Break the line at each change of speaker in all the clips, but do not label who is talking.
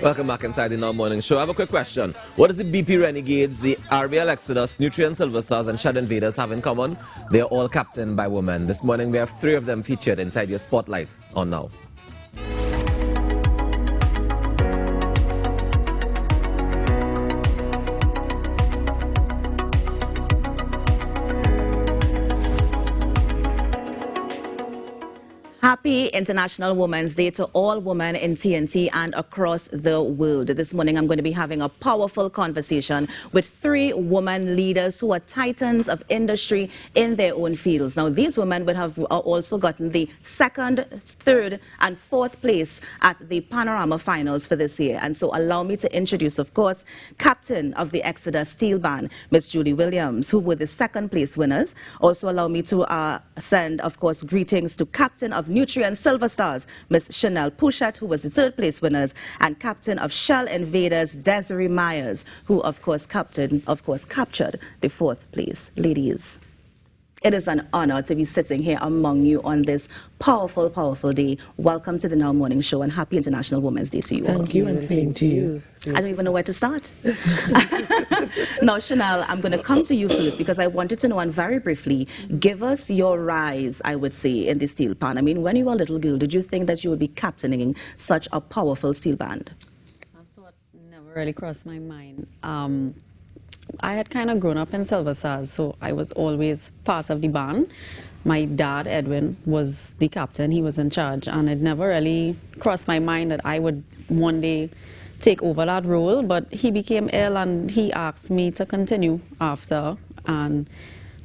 Welcome back inside the Now Morning Show. I have a quick question. What does the BP Renegades, the RBL Exodus, Nutrien Silver Stars, and Shell Invaders have in common? They are all captained by women. This morning we have 3 of them featured inside your spotlight on Now.
Happy International Women's Day to all women in TNT and across the world. This morning I'm going to be having a powerful conversation with 3 women leaders who are titans of industry in their own fields. Now these women would have also gotten the 2nd, 3rd and 4th place at the Panorama Finals for this year. And so allow me to introduce, of course, Captain of the Exodus Steel Band, Miss Julie Williams, who were the 2nd place winners. Also allow me to send, of course, greetings to Captain of Nutrien Silver Stars, Miss Pouchet, who was the 3rd place winners, and Captain of Shell Invaders, Desiree Myers, who of course captured the 4th place. Ladies, it is an honor to be sitting here among you on this powerful, powerful day. Welcome to the Now Morning Show and happy International Women's Day to you all.
Thank you, and same to you.
I don't even know where to start. Now, Chanel, I'm going to come to you first because I wanted to know, and very briefly, give us your rise, I would say, in the steel pan. I mean, when you were a little girl, did you think that you would be captaining such a powerful steel band?
I thought never really crossed my mind. I had kind of grown up in Silver Stars, so I was always part of the band. My dad, Edwin, was the captain. He was in charge, and it never really crossed my mind that I would one day take over that role, but he became ill and he asked me to continue after, and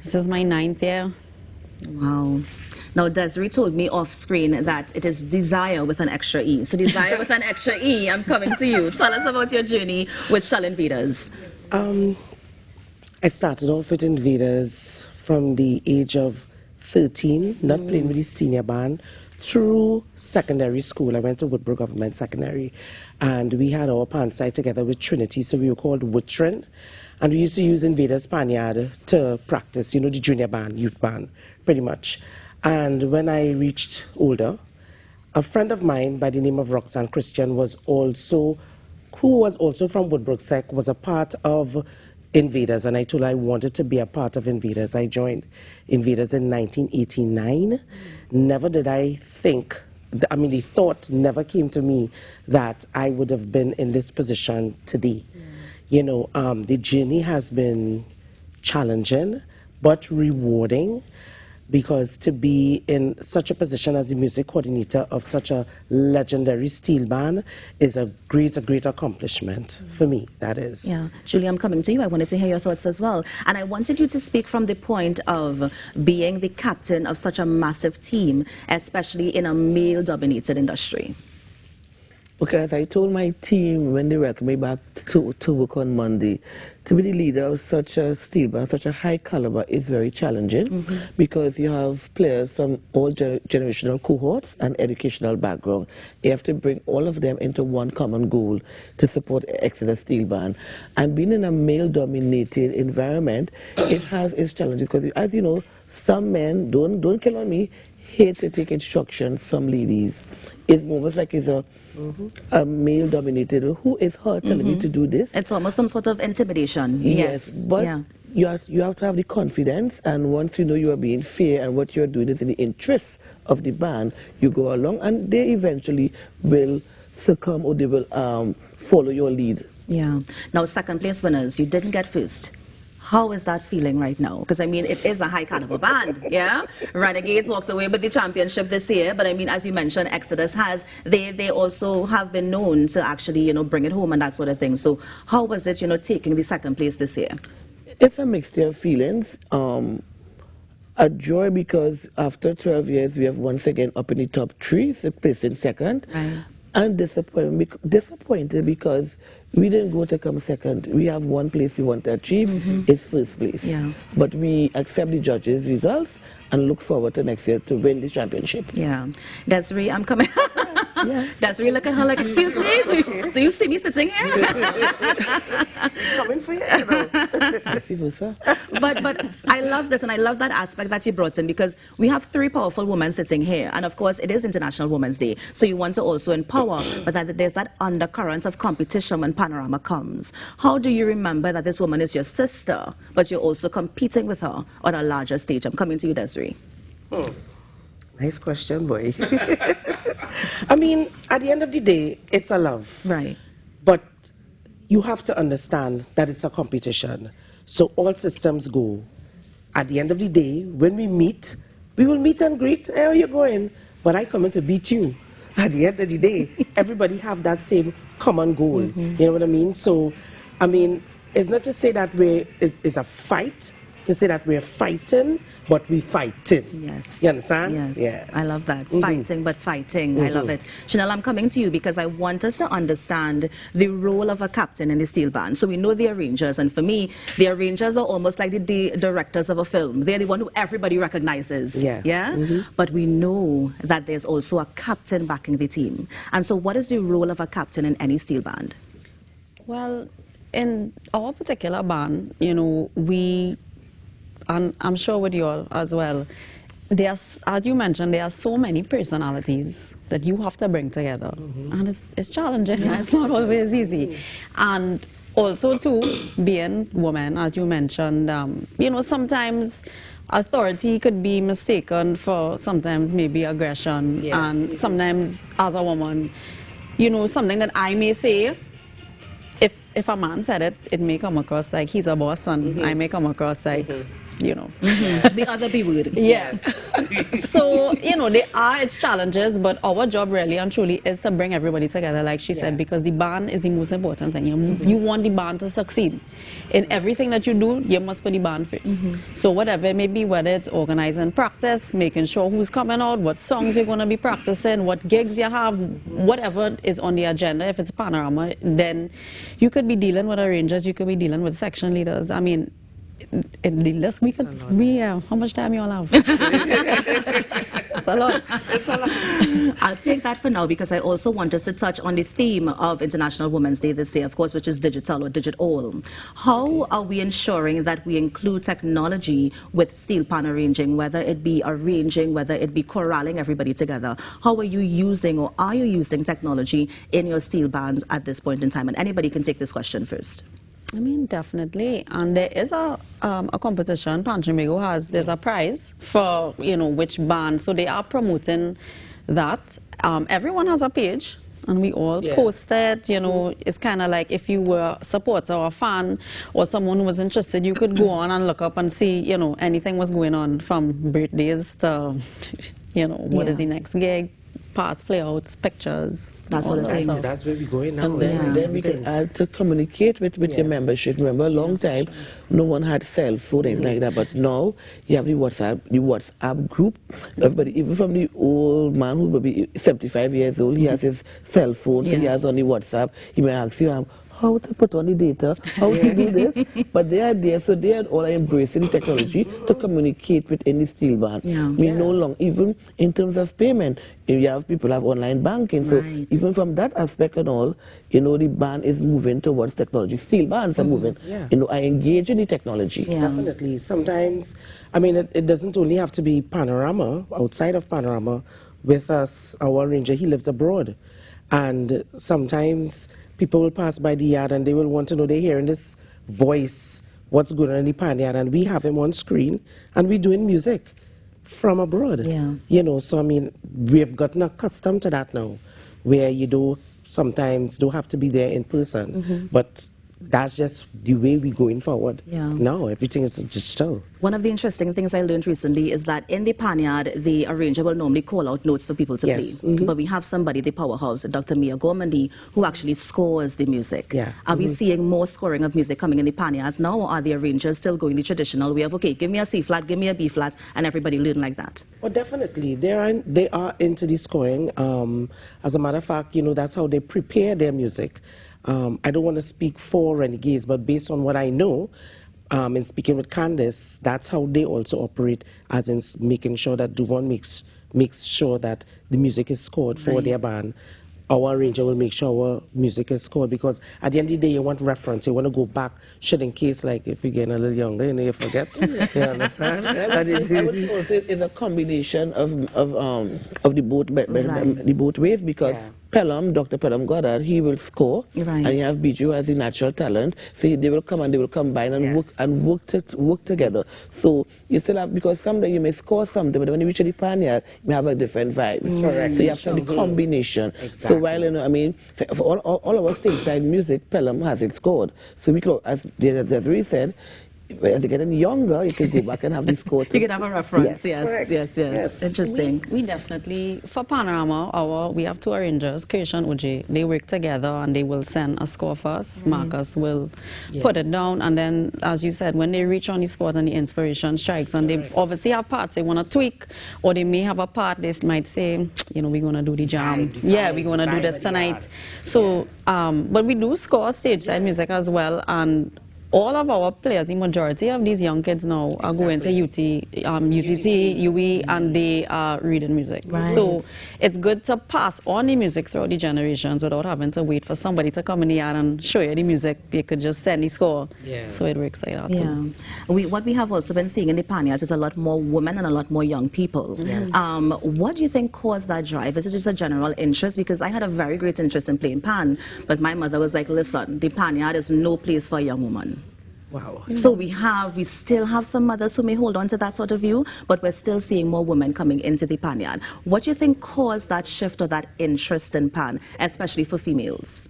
this is my 9th year.
Wow. Now, Desiree told me off screen that it is Desire with an extra E. So Desire with an extra E, I'm coming to you. Tell us about your journey with Shell Invaders.
I started off with Invaders from the age of 13, not playing with the senior band, through secondary school. I went to Woodbrook Government Secondary, and we had our pan site together with Trinity, so we were called Nutrien, and we used to use Invaders Panyard to practice, you know, the junior band, youth band, pretty much. And when I reached older, a friend of mine by the name of Roxanne Christian who was also from Woodbrook Sec, was a part of Invaders, and I told her I wanted to be a part of Invaders. I joined Invaders in 1989. Never did I think, I mean, the thought never came to me that I would have been in this position today. You know, the journey has been challenging but rewarding, because to be in such a position as the music coordinator of such a legendary steel band is a great accomplishment for me, that is.
Yeah. Julie, I'm coming to you. I wanted to hear your thoughts as well. And I wanted you to speak from the point of being the captain of such a massive team, especially in a male-dominated industry.
Because I told my team when they welcomed me back to work on Monday, to be the leader of such a steel band, such a high caliber, is very challenging, because you have players from all generational cohorts and educational background. You have to bring all of them into one common goal to support Exodus Steel Band. And being in a male-dominated environment, it has its challenges, because as you know, some men, don't kill on me, hate to take instructions from ladies. It's almost like it's a male-dominated, who is her telling me to do this?
It's almost some sort of intimidation.
Yes, but you have to have the confidence, and once you know you are being fair and what you're doing is in the interests of the band, you go along, and they eventually will succumb, or they will follow your lead.
Yeah. Now, 2nd place winners, you didn't get 1st. How is that feeling right now? Because, I mean, it is a high caliber band, yeah? Renegades walked away with the championship this year, but, I mean, as you mentioned, Exodus they also have been known to actually, you know, bring it home and that sort of thing. So how was it, you know, taking the 2nd place this year?
It's a mixture of feelings. A joy, because after 12 years, we have once again up in the top 3, so placing 2nd.
Right.
And disappointed because we didn't go to come 2nd. We have one place we want to achieve, is 1st place.
Yeah.
But we accept the judges' results and look forward to next year to win the championship.
Yeah. Desiree, I'm coming.
Yes.
Desiree look at her like, excuse me, do you see me sitting here?
Coming for you, you know.
Vice versa.
But I love this, and I love that aspect that you brought in, because we have three powerful women sitting here, and of course it is International Women's Day, so you want to also empower, but that there's that undercurrent of competition when Panorama comes. How do you remember that this woman is your sister, but you're also competing with her on a larger stage? I'm coming to you, Desiree.
Nice question, boy. I mean, at the end of the day, it's a love.
Right.
But you have to understand that it's a competition. So all systems go. At the end of the day, when we meet, we will meet and greet. Hey, how are you going? But I come in to beat you. At the end of the day, everybody have that same common goal. You know what I mean? So, I mean, it's not to say that it's a fight, to say that we're fighting, but we fighting.
Yes.
You understand?
Yes.
Yeah.
I love that. Fighting, but fighting. I love it. Chanel, I'm coming to you because I want us to understand the role of a captain in the steel band. So we know the arrangers, and for me, the arrangers are almost like the directors of a film. They're the one who everybody recognizes.
Yeah.
Yeah? But we know that there's also a captain backing the team. And so what is the role of a captain in any steel band?
Well, in our particular band, and I'm sure with you all as well, as you mentioned, there are so many personalities that you have to bring together. And it's challenging.
Yes,
It's not always easy. And also, too, being women, as you mentioned, sometimes authority could be mistaken for sometimes maybe aggression.
Yeah.
And sometimes, as a woman, something that I may say, if a man said it, it may come across like he's a boss, and I may come across like,
The other B word.
Yes. So, there are its challenges, but our job really and truly is to bring everybody together, like she said, because the band is the most important thing. You want the band to succeed. In everything that you do, you must put the band first. So whatever it may be, whether it's organizing practice, making sure who's coming out, what songs you're going to be practicing, what gigs you have, whatever is on the agenda, if it's Panorama, then you could be dealing with arrangers, you could be dealing with section leaders. I mean, in the list we could how much time you all have? It's a lot.
It's a lot.
I'll take that for now, because I also want us to touch on the theme of International Women's Day this year, of course, which is digital or digital. How are we ensuring that we include technology with steel pan arranging, whether it be arranging, whether it be corralling everybody together? How are you using, or are you using technology in your steel bands at this point in time? And anybody can take this question first.
I mean, definitely. And there is a competition. There's a prize for, which band. So they are promoting that. Everyone has a page, and we all post it. It's kind of like if you were a supporter or a fan or someone who was interested, you could go on and look up and see, anything was going on, from birthdays to, what is the next gig, past playouts, pictures.
That's what it is.
That's where we're going now.
And then we can add to communicate with your membership. Remember, a long time, no one had cell phone, anything like that. But now, you have the WhatsApp group. Everybody, even from the old man who will be 75 years old, he has his cell phone, so he has on the WhatsApp. He may ask you, how to put on the data, how to do this. But they are there, so they are all embracing technology to communicate with any steel band. No longer, even in terms of payment, people have online banking, so even from that aspect and all, the band is moving towards technology. Steel bands are moving, I engage in the technology.
Definitely. Sometimes, I mean, it doesn't only have to be Panorama. Outside of Panorama, with us, our arranger, he lives abroad. And sometimes people will pass by the yard and they will want to know, they're hearing this voice, what's going on in the pan yard, and we have him on screen, and we're doing music from abroad. So I mean, we've gotten accustomed to that now, where you sometimes don't have to be there in person, but that's just the way we're going forward. Now everything is digital.
One of the interesting things I learned recently is that in the panyard, the arranger will normally call out notes for people to play. But we have somebody, the powerhouse, Dr. Mia Gormandy, who actually scores the music. Are we seeing more scoring of music coming in the panyards now, or are the arrangers still going the traditional way of, okay, give me a C flat, give me a B flat, and everybody learn like that?
Well, definitely. They are into the scoring. As a matter of fact, that's how they prepare their music. I don't want to speak for Renegades, but based on what I know, in speaking with Candace, that's how they also operate, as in making sure that Duvon makes makes sure that the music is scored for their band. Our arranger will make sure our music is scored, because at the end of the day, you want reference. You want to go back, should in case, like, if you're getting a little younger, you know, you forget. You understand?
I would also it's a combination of the both ways, because Pelham, Dr. Pelham Goddard, he will score, and you have Bijou as the natural talent. So they will come and they will combine and work together. So you still have, because someday you may score something, but when you reach the Panyard, you may have a different vibe.
Correct.
So you have to have the combination.
Exactly.
So while, you know, I mean, for all our stateside music, Pelham has it scored. So we could, as Desiree said, as they get younger, you can go back and have this score.
You can have a reference.
Yes.
Yes. Interesting.
We definitely, for Panorama, we have two arrangers, Krish and Uji. They work together and they will send a score for us. Marcus will put it down, and then, as you said, when they reach on the spot and the inspiration strikes, and they obviously have parts they want to tweak, or they may have a part they might say, you know, we're going to do the jam. We're going to do this tonight. So, but we do score stage side music as well, and all of our players, the majority of these young kids now are going to UTT, UE, and they are reading music. So it's good to pass on the music throughout the generations without having to wait for somebody to come in the yard and show you the music. You could just send the score. So it works like that too.
What we have also been seeing in the Panyards is a lot more women and a lot more young people. What do you think caused that drive? Is it just a general interest? Because I had a very great interest in playing pan, but my mother was like, listen, the Panyard is no place for a young woman.
Wow.
So we still have some mothers who may hold on to that sort of view, but we're still seeing more women coming into the Panyard. What do you think caused that shift or that interest in pan, especially for females?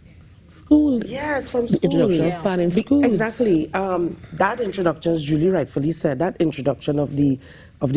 School.
Yes, from school.
Introduction of pan in school.
Exactly. That introduction, as Julie rightfully said, that introduction of the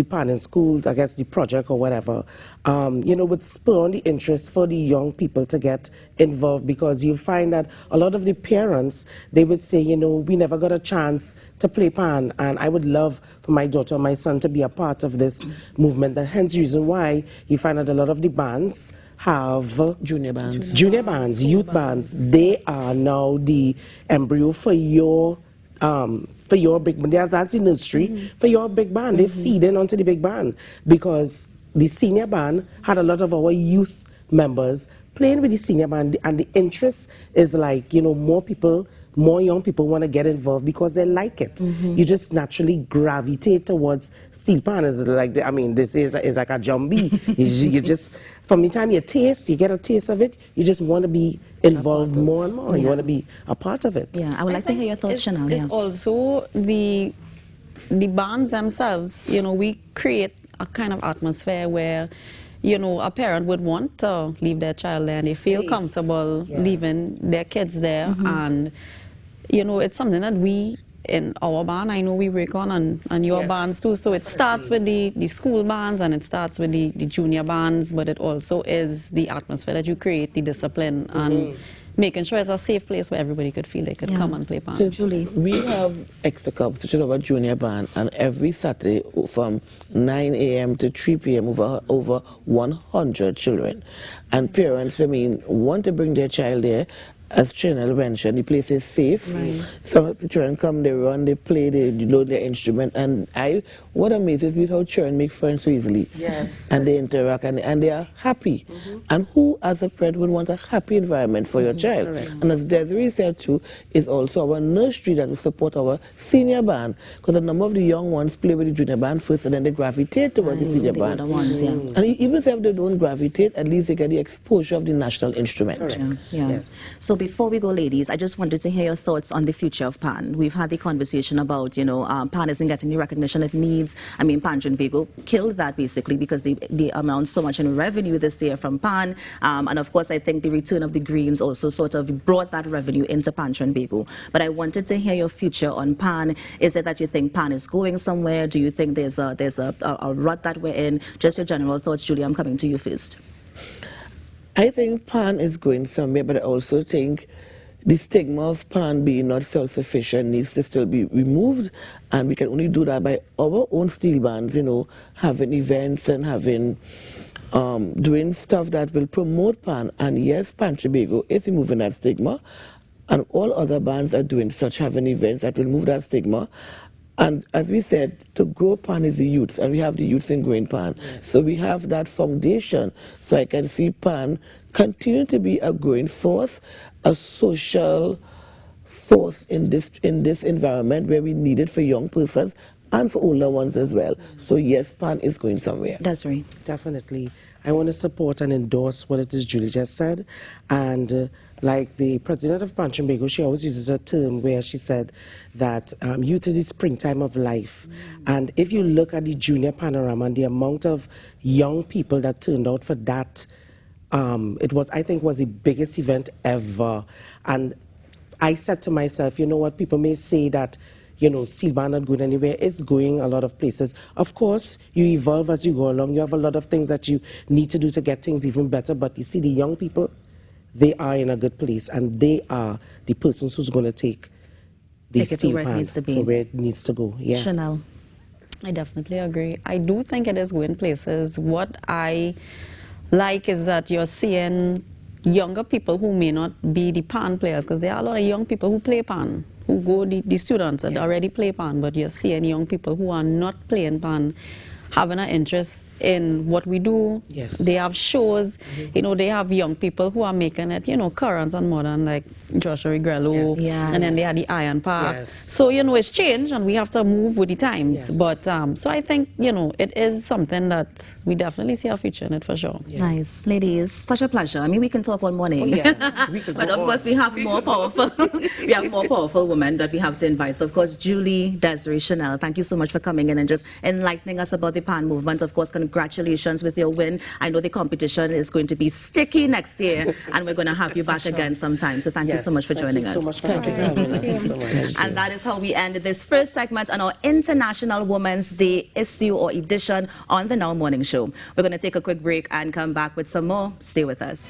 pan in schools, I guess the project or whatever, you know, would spur on the interest for the young people to get involved, because you find that a lot of the parents, they would say, you know, we never got a chance to play pan, and I would love for my daughter or my son to be a part of this movement. And hence the reason why you find that a lot of the bands have
junior bands,
youth bands. They are now the embryo for your big band. That's the nursery for your big band. They feed in onto the big band, because the senior band had a lot of our youth members playing with the senior band, and the interest is like, you know, more young people want to get involved because they like it. You just naturally gravitate towards steel pan. Is like, I mean, this is like a jumbie. you just, from the time you get a taste of it, you just want to be involved more and more. You want to be a part of it.
I would like to hear your thoughts, Chanel.
It's also the bands themselves. You know, we create a kind of atmosphere where, you know, a parent would want to leave their child there and they feel comfortable leaving their kids there. And, you know, it's something that we, in our band, I know we work on, and your bands too. So it starts with the school bands, and it starts with the junior bands, but it also is the atmosphere that you create, the discipline, and making sure it's a safe place where everybody could feel they could come and play pan.
Julie.
We have extra cups, which is our junior band, and every Saturday from 9 a.m. to 3 p.m. over 100 children. And parents, I mean, want to bring their child there. As Chanel mentioned, the place is safe. Some of the children come, they run, they play, they load their instrument, and what amazes me is how children make friends so easily. And they interact, and they are happy. And who, as a parent, would want a happy environment for your child? And as Desiree said too, is also our nursery that will support our senior band, because a number of the young ones play with the junior band first, and then they gravitate towards the senior band. And even if they don't gravitate, at least they get the exposure of the national instrument.
So before we go, ladies, I just wanted to hear your thoughts on the future of pan. We've had the conversation about, you know, pan isn't getting the recognition it needs. I mean, Pan Trinbago killed that basically, because they amount so much in revenue this year from pan. And of course, I think the return of the Greens also sort of brought that revenue into Pan Trinbago. But I wanted to hear your future on pan. Is it that you think pan is going somewhere? Do you think there's a rut that we're in? Just your general thoughts, Julie. I'm coming to you first.
I think pan is going somewhere, but I also think the stigma of pan being not self-sufficient needs to still be removed, and we can only do that by our own steel bands, you know, having events and having, doing stuff that will promote pan. And yes, Pan Trinbago is removing that stigma, and all other bands are doing such, having events that will remove that stigma. And as we said, to grow pan is the youth, and we have the youth in growing pan.
Yes.
So we have that foundation. So I can see pan continue to be a growing force, a social force in this environment where we need it for young persons and for older ones as well. So yes, pan is going somewhere.
Desiree.
Definitely. I want to support and endorse what it is Julie just said. And like the president of Pan Trimbago, she always uses a term where she said that youth is the springtime of life. And if you look at the junior panorama and the amount of young people that turned out for that, it was, I think, was the biggest event ever. And I said to myself, you know what, people may say that, you know, steel band not going anywhere. It's going a lot of places. Of course, you evolve as you go along. You have a lot of things that you need to do to get things even better. But you see, the young people, they are in a good place, and they are the persons who's going to take the
Take it to
steel
where it
band
needs to be.
to where it needs to go. Yeah.
Chanel.
I definitely agree. I do think it is going places. What I like is that you're seeing younger people who may not be the pan players, because there are a lot of young people who play pan, who go, the students that already play pan, but you're seeing young people who are not playing pan having an interest in what we do.
Yes.
They have shows, you know, they have young people who are making it, you know, current and modern, like Joshua Regrello,
Yes.
and then they had the Iron Park.
Yes.
So, you know, it's changed and we have to move with the times.
Yes.
But, so I think, you know, it is something that we definitely see a future in it for sure.
Yeah.
Nice. Ladies, such a pleasure. I mean, we can talk all morning.
Oh, yeah. We could
But
go
of
on.
course, we have more powerful, we have more powerful women that we have to invite. So, of course, Julie, Desiree, Chanel, thank you so much for coming in and just enlightening us about the pan movement. Of course, congratulations with your win. I know the competition is going to be sticky next year, and we're going to have you back again sometime. So, thank you so much for joining us.
Thank you so much for having us. So much.
And that is how we end this first segment on our International Women's Day issue or edition on the Now Morning Show. We're going to take a quick break and come back with some more. Stay with us.